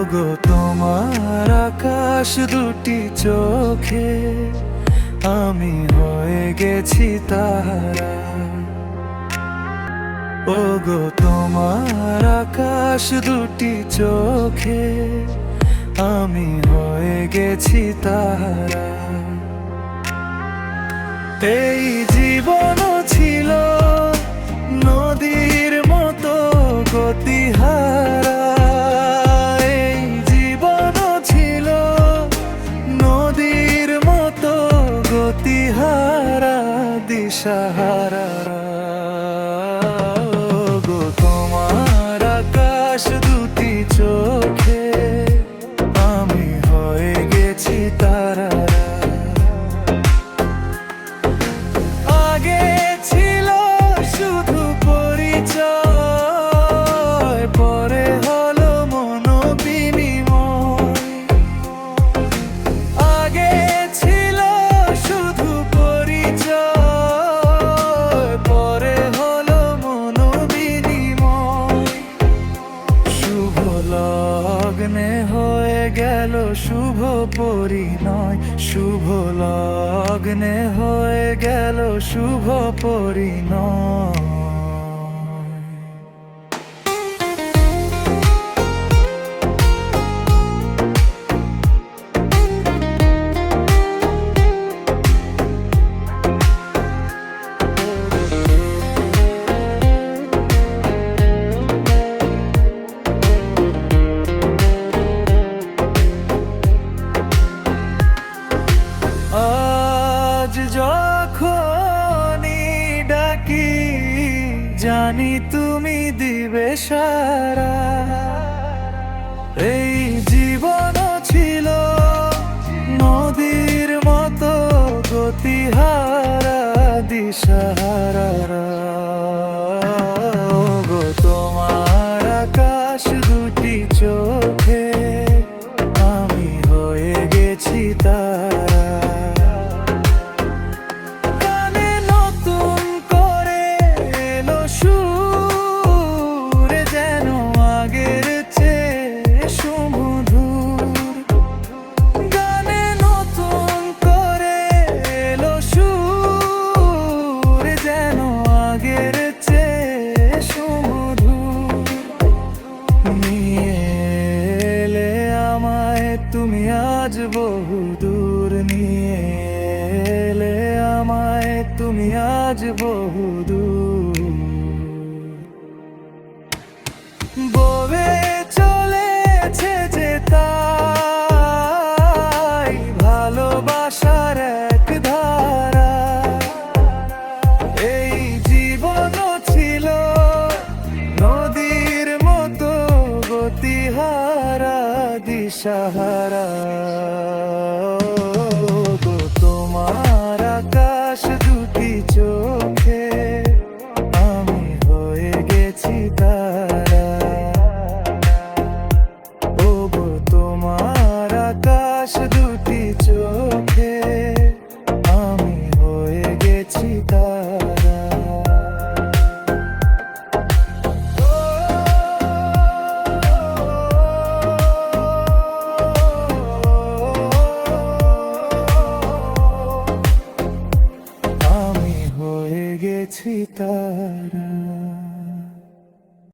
ওগো তোমার আকাশ দুটি চোখে আমি হয়ে গেছি তারা। ওগো তোমার আকাশ দুটি চোখে আমি হয়ে গেছি তারা। এই জীবন ছিল নদীর মতো গতিহারা, এই জীবন ছিল নদীর মতো গতিহারা দিশাহারা। গো তোমার আকাশ দুটি চোখে আমি হয়ে গেছি তারা। আগে ছিল শুধু পরিচয়, পরে হলো মনোবিনিময়। আগে ছিল শুধু পরিচয়, পরে হলো মনোবিনিময়। শুভ লগ্নে হয়ে গেল শুভ পরিণয়, শুভ লগ্নে হয়ে গেল শুভ পরিণয়। আজ যখনই ডাকি জানি তুমি দিবে সারা। এই জীবন ছিল নদীর মতো গতিহারা দিশাহারা। গো তোমার আকাশ দুটি চোখে আমি হয়ে গেছি তারা। তুমি আজ বহু দূর নিয়ে এলে আমায়, তুমি আজ বহু দূর। বয়ে চলেছে যে তাই ভালোবাসার এক ধারা। এই জীবন ছিল নদীর মতো গতিহারা দিশাহারা। গো তোমার আকাশ দুটি চোখে আমি হয়ে গেছি তারা। ও গো তোমার আকাশ দুটি চোখে আমি হয়ে গেছি তারা। হয়ে গেছি তারা।